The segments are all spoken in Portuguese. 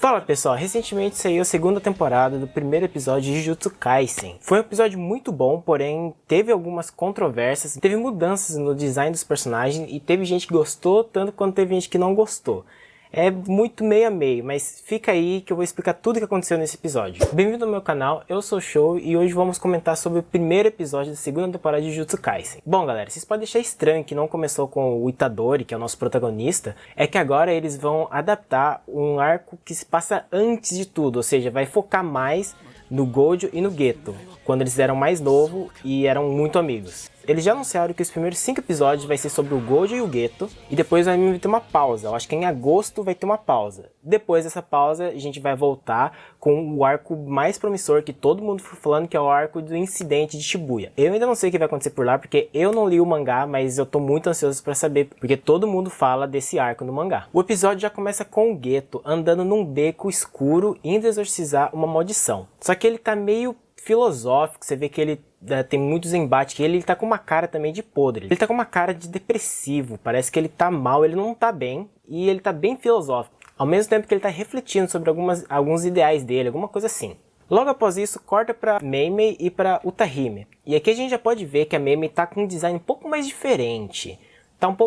Fala pessoal, recentemente saiu a segunda temporada do primeiro episódio de Jujutsu Kaisen. Foi um episódio muito bom, porém teve algumas controvérsias, teve mudanças no design dos personagens e teve gente que gostou tanto quanto teve gente que não gostou. É muito meio a meio, mas fica aí que eu vou explicar tudo o que aconteceu nesse episódio. Bem-vindo ao meu canal, eu sou o Show e hoje vamos comentar sobre o primeiro episódio da segunda temporada de Jujutsu Kaisen. Bom galera, vocês podem deixar estranho que não começou com o Itadori, que é o nosso protagonista, é que agora eles vão adaptar um arco que se passa antes de tudo, ou seja, vai focar mais no Gojo e no Geto, quando eles eram mais novos e eram muito amigos. Eles já anunciaram que os primeiros 5 episódios vai ser sobre o Gojo e o Geto, e depois o anime vai ter uma pausa. Eu acho que em agosto vai ter uma pausa. Depois dessa pausa, a gente vai voltar com o arco mais promissor que todo mundo foi falando, que é o arco do incidente de Shibuya. Eu ainda não sei o que vai acontecer por lá, porque eu não li o mangá, mas eu tô muito ansioso pra saber, porque todo mundo fala desse arco no mangá. O episódio já começa com o Geto andando num beco escuro, indo exorcizar uma maldição. Só que ele tá meio filosófico, você vê que ele tem muitos embates, que ele tá com uma cara também de podre. Ele tá com uma cara de depressivo, parece que ele tá mal, ele não tá bem, e ele tá bem filosófico. Ao mesmo tempo que ele tá refletindo sobre alguns ideais dele, alguma coisa assim. Logo após isso, corta pra Mei e pra Utahime. E aqui a gente já pode ver que a Mei tá com um design um pouco mais diferente.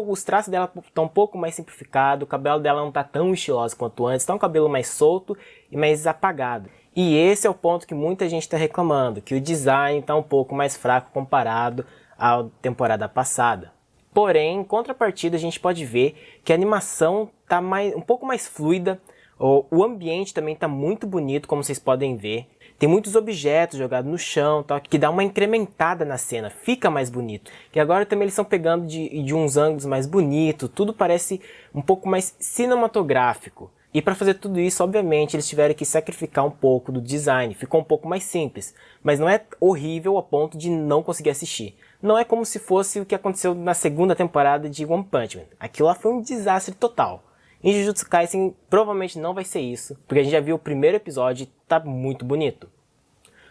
Os traços dela estão um pouco mais simplificados, o cabelo dela não tá tão estiloso quanto antes, tá um cabelo mais solto e mais apagado. E esse é o ponto que muita gente está reclamando, que o design está um pouco mais fraco comparado à temporada passada. Porém, em contrapartida, a gente pode ver que a animação está um pouco mais fluida, o ambiente também está muito bonito, como vocês podem ver. Tem muitos objetos jogados no chão, tal, que dá uma incrementada na cena, fica mais bonito. E agora também eles estão pegando de uns ângulos mais bonitos, tudo parece um pouco mais cinematográfico. E para fazer tudo isso, obviamente, eles tiveram que sacrificar um pouco do design, ficou um pouco mais simples. Mas não é horrível a ponto de não conseguir assistir. Não é como se fosse o que aconteceu na segunda temporada de One Punch Man. Aquilo lá foi um desastre total. Em Jujutsu Kaisen provavelmente não vai ser isso, porque a gente já viu o primeiro episódio e tá muito bonito.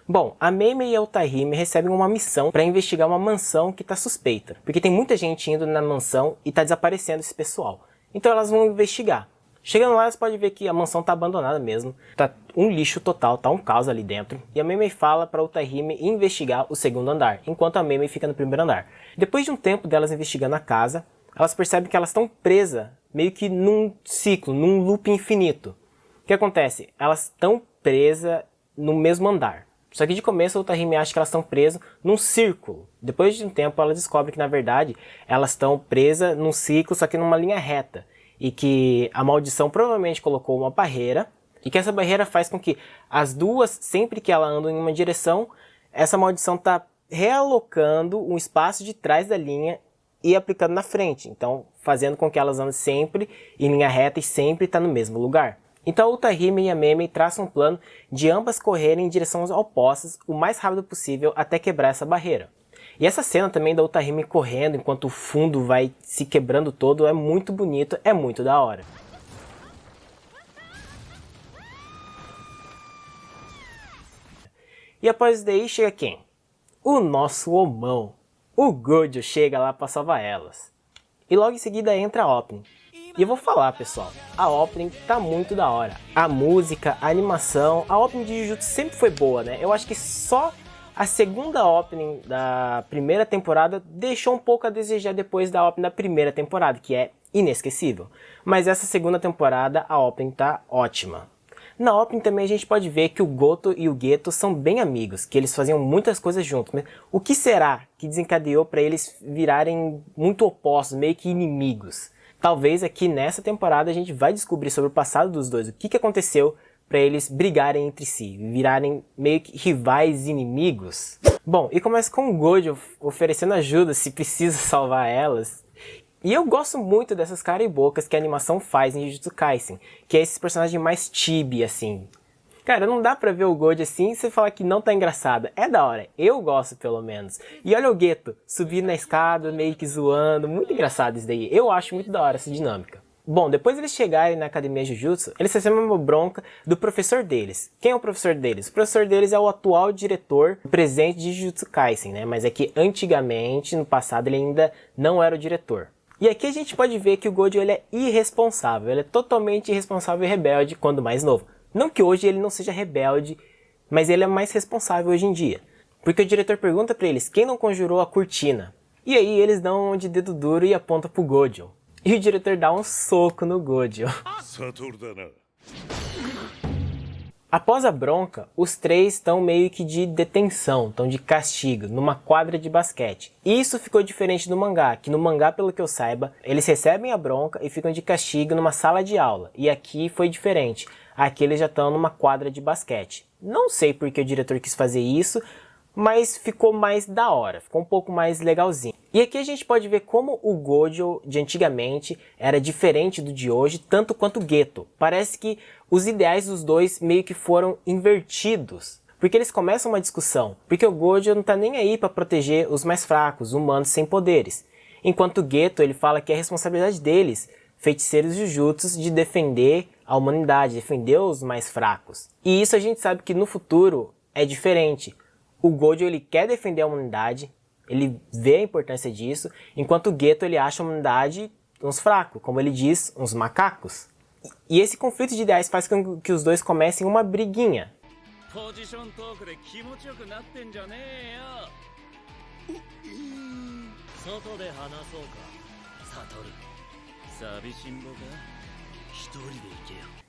Bom, a Mei e a Utahime recebem uma missão para investigar uma mansão que está suspeita, porque tem muita gente indo na mansão e está desaparecendo esse pessoal. Então elas vão investigar. Chegando lá, você pode ver que a mansão tá abandonada mesmo, tá um lixo total, tá um caos ali dentro. E a Mei fala para Utahime investigar o segundo andar, enquanto a Mei fica no primeiro andar. Depois de um tempo delas investigando a casa, elas percebem que elas estão presas, meio que num ciclo, num loop infinito. O que acontece? Elas estão presas no mesmo andar. Só que de começo a Utahime acha que elas estão presas num círculo. Depois de um tempo ela descobre que na verdade elas estão presas num ciclo, só que numa linha reta. E que a maldição provavelmente colocou uma barreira, e que essa barreira faz com que as duas, sempre que elas andam em uma direção, essa maldição está realocando um espaço de trás da linha e aplicando na frente. Então, fazendo com que elas andem sempre em linha reta e sempre tá no mesmo lugar. Então, a Utahime e a Mei traçam um plano de ambas correrem em direções opostas o mais rápido possível até quebrar essa barreira. E essa cena também da Utahime correndo enquanto o fundo vai se quebrando todo é muito bonito, é muito da hora. E após isso daí chega quem? O nosso homão. O Gojo chega lá para salvar elas. E logo em seguida entra a opening. E eu vou falar pessoal, a opening tá muito da hora. A música, a animação, a opening de Jujutsu sempre foi boa, né? Eu acho que só a segunda opening da primeira temporada deixou um pouco a desejar depois da opening da primeira temporada, que é inesquecível. Mas essa segunda temporada a opening tá ótima. Na opening também a gente pode ver que o Goto e o Geto são bem amigos, que eles faziam muitas coisas juntos. Mas o que será que desencadeou para eles virarem muito opostos, meio que inimigos? Talvez aqui nessa temporada a gente vai descobrir sobre o passado dos dois, o que aconteceu para eles brigarem entre si, virarem meio que rivais inimigos. Bom, e começa com o Gojo oferecendo ajuda se precisa salvar elas. E eu gosto muito dessas caribocas que a animação faz em Jujutsu Kaisen, que é esses personagens mais chibi, assim. Cara, não dá pra ver o Gojo assim e você falar que não tá engraçado. É da hora, eu gosto pelo menos. E olha o Geto, subindo na escada, meio que zoando, muito engraçado isso daí. Eu acho muito da hora essa dinâmica. Bom, depois eles chegarem na Academia Jujutsu, eles recebem uma bronca do professor deles. Quem é o professor deles? O professor deles é o atual diretor presente de Jujutsu Kaisen, né? Mas é que antigamente, no passado, ele ainda não era o diretor. E aqui a gente pode ver que o Gojo ele é irresponsável, ele é totalmente irresponsável e rebelde quando mais novo. Não que hoje ele não seja rebelde, mas ele é mais responsável hoje em dia. Porque o diretor pergunta pra eles quem não conjurou a cortina. E aí eles dão um de dedo duro e apontam pro Gojo. E o diretor dá um soco no Gojo. Após a bronca, os três estão meio que de detenção, estão de castigo, numa quadra de basquete. E isso ficou diferente do mangá, que no mangá, pelo que eu saiba, eles recebem a bronca e ficam de castigo numa sala de aula. E aqui foi diferente, aqui eles já estão numa quadra de basquete. Não sei porque o diretor quis fazer isso, mas ficou mais da hora, ficou um pouco mais legalzinho. E aqui a gente pode ver como o Gojo de antigamente era diferente do de hoje, tanto quanto o Geto. Parece que os ideais dos dois meio que foram invertidos, porque eles começam uma discussão, porque o Gojo não tá nem aí para proteger os mais fracos, humanos sem poderes. Enquanto o Geto, ele fala que é responsabilidade deles, feiticeiros Jujutsus, de defender a humanidade, defender os mais fracos. E isso a gente sabe que no futuro é diferente. O Gojo, ele quer defender a humanidade, ele vê a importância disso, enquanto o Geto, ele acha a humanidade uns fracos, como ele diz, uns macacos. E esse conflito de ideais faz com que os dois comecem uma briguinha.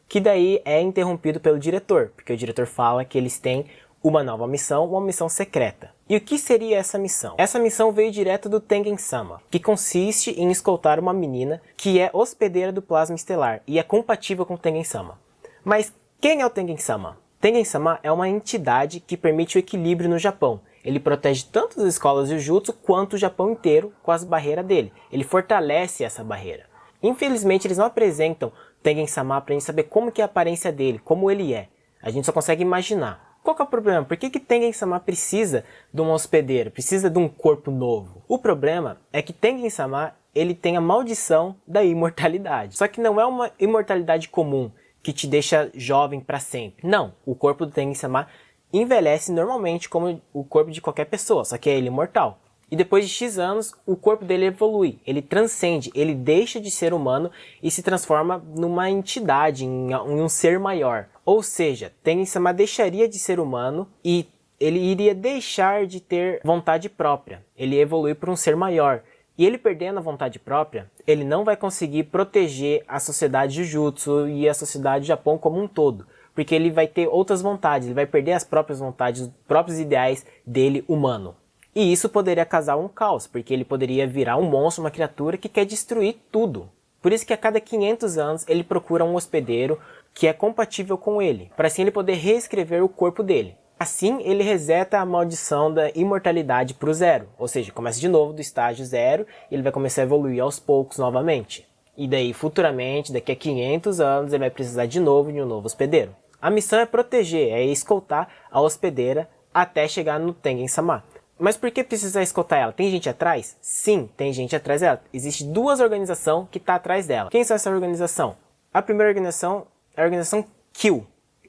Que daí é interrompido pelo diretor, porque o diretor fala que eles têm uma nova missão, uma missão secreta. E o que seria essa missão? Essa missão veio direto do Tengen-sama, que consiste em escoltar uma menina que é hospedeira do plasma estelar e é compatível com o Tengen-sama. Mas quem é o Tengen-sama? Tengen-sama é uma entidade que permite o equilíbrio no Japão. Ele protege tanto as escolas de Jujutsu quanto o Japão inteiro com as barreiras dele. Ele fortalece essa barreira. Infelizmente eles não apresentam Tengen-sama pra gente saber como que é a aparência dele, como ele é. A gente só consegue imaginar. Qual que é o problema? Por que Tengen-sama precisa de uma hospedeira, precisa de um corpo novo? O problema é que Tengen-sama, ele tem a maldição da imortalidade. Só que não é uma imortalidade comum, que te deixa jovem para sempre. Não, o corpo do Tengen-sama envelhece normalmente como o corpo de qualquer pessoa, só que é ele imortal. E depois de X anos, o corpo dele evolui, ele transcende, ele deixa de ser humano e se transforma numa entidade, em um ser maior. Ou seja, Tengen-sama deixaria de ser humano e ele iria deixar de ter vontade própria. Ele evolui para um ser maior. E ele perdendo a vontade própria, ele não vai conseguir proteger a sociedade Jujutsu e a sociedade Japão como um todo. Porque ele vai ter outras vontades, ele vai perder as próprias vontades, os próprios ideais dele humano. E isso poderia causar um caos, porque ele poderia virar um monstro, uma criatura que quer destruir tudo. Por isso que a cada 500 anos ele procura um hospedeiro que é compatível com ele, para assim ele poder reescrever o corpo dele. Assim ele reseta a maldição da imortalidade para o zero, ou seja, começa de novo do estágio zero e ele vai começar a evoluir aos poucos novamente. E daí futuramente, daqui a 500 anos, ele vai precisar de novo de um novo hospedeiro. A missão é proteger, é escoltar a hospedeira até chegar no Tengen-sama. Mas por que precisa escoltar ela? Tem gente atrás? Sim, tem gente atrás dela. Existe duas organizações que estão atrás dela. Quem são essa organização? A primeira organização é a organização Q,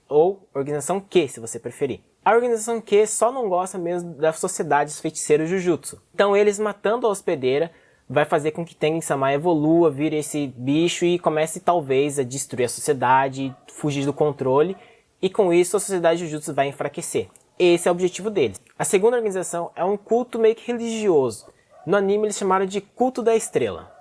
ou organização Q, se você preferir. A organização Q só não gosta mesmo das sociedades feiticeiros Jujutsu. Então eles matando a hospedeira vai fazer com que Tengen-sama evolua, vire esse bicho e comece talvez a destruir a sociedade, fugir do controle. E com isso a sociedade Jujutsu vai enfraquecer. Esse é o objetivo deles. A segunda organização é um culto meio que religioso. No anime eles chamaram de culto da estrela.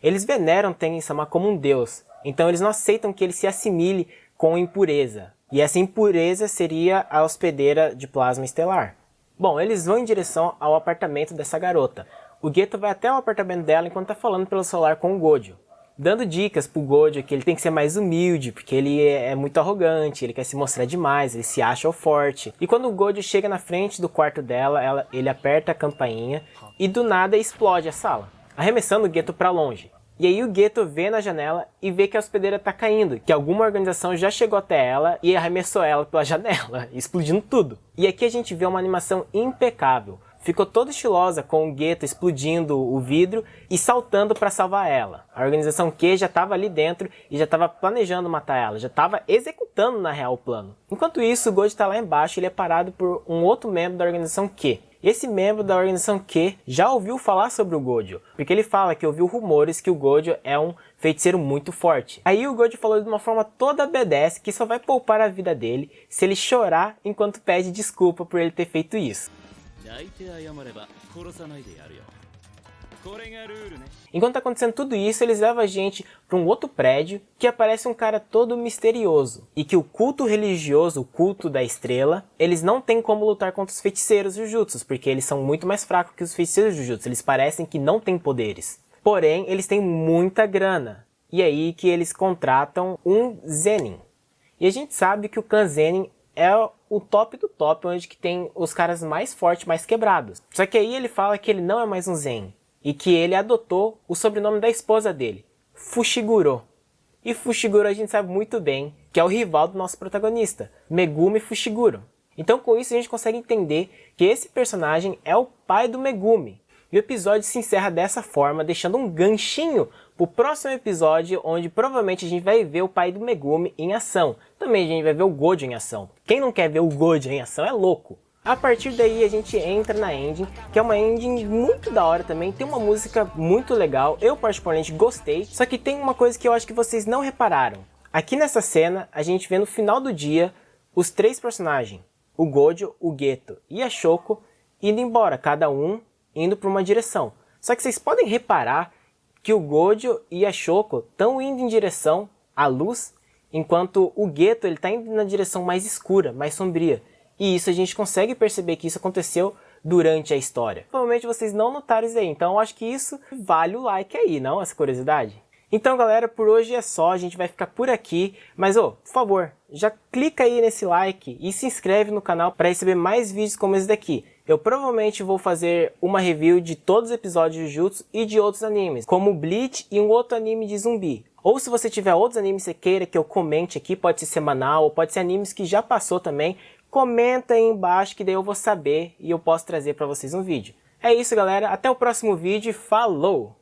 Eles veneram Tengen-sama como um deus. Então eles não aceitam que ele se assimile com impureza. E essa impureza seria a hospedeira de plasma estelar. Bom, eles vão em direção ao apartamento dessa garota. O Geto vai até o apartamento dela enquanto está falando pelo celular com o Gojo, dando dicas pro Gojo que ele tem que ser mais humilde, porque ele é muito arrogante, ele quer se mostrar demais, ele se acha o forte. E quando o Gojo chega na frente do quarto dela, ele aperta a campainha e do nada explode a sala, arremessando o Geto para longe. E aí o Geto vê na janela e vê que a hospedeira tá caindo, que alguma organização já chegou até ela e arremessou ela pela janela, explodindo tudo. E aqui a gente vê uma animação impecável. Ficou toda estilosa com o Geto explodindo o vidro e saltando para salvar ela. A organização Q já estava ali dentro e já estava planejando matar ela, já estava executando na real o plano. Enquanto isso, o Gojo está lá embaixo e ele é parado por um outro membro da organização Q. Esse membro da organização Q já ouviu falar sobre o Gojo, porque ele fala que ouviu rumores que o Gojo é um feiticeiro muito forte. Aí o Gojo falou de uma forma toda badass que só vai poupar a vida dele se ele chorar enquanto pede desculpa por ele ter feito isso. Enquanto tá acontecendo tudo isso, eles levam a gente para um outro prédio que aparece um cara todo misterioso. E que o culto religioso, o culto da estrela, eles não têm como lutar contra os feiticeiros Jujutsus, porque eles são muito mais fracos que os feiticeiros Jujutsu. Eles parecem que não têm poderes. Porém, eles têm muita grana. E aí que eles contratam um Zenin. E a gente sabe que o Clã Zenin é o top do top, onde que tem os caras mais fortes, mais quebrados. Só que aí ele fala que ele não é mais um Zenin. E que ele adotou o sobrenome da esposa dele, Fushiguro. E Fushiguro a gente sabe muito bem que é o rival do nosso protagonista, Megumi Fushiguro. Então com isso a gente consegue entender que esse personagem é o pai do Megumi. E o episódio se encerra dessa forma, deixando um ganchinho pro próximo episódio, onde provavelmente a gente vai ver o pai do Megumi em ação. Também a gente vai ver o Gojo em ação. Quem não quer ver o Gojo em ação é louco. A partir daí a gente entra na engine, que é uma engine muito da hora também, tem uma música muito legal, eu particularmente gostei, só que tem uma coisa que eu acho que vocês não repararam. Aqui nessa cena, a gente vê no final do dia, os três personagens, o Gojo, o Geto e a Shoko, indo embora, cada um indo para uma direção. Só que vocês podem reparar que o Gojo e a Shoko estão indo em direção à luz, enquanto o Geto está indo na direção mais escura, mais sombria. E isso a gente consegue perceber que isso aconteceu durante a história. Provavelmente vocês não notaram isso aí, então eu acho que isso vale o like aí, não? Essa curiosidade. Então galera, por hoje é só, a gente vai ficar por aqui. Mas por favor, já clica aí nesse like e se inscreve no canal para receber mais vídeos como esse daqui. Eu provavelmente vou fazer uma review de todos os episódios de Jujutsu e de outros animes, como Bleach e um outro anime de zumbi. Ou se você tiver outros animes que você queira que eu comente aqui, pode ser semanal, ou pode ser animes que já passou também, comenta aí embaixo que daí eu vou saber e eu posso trazer para vocês um vídeo. É isso galera, até o próximo vídeo, falou!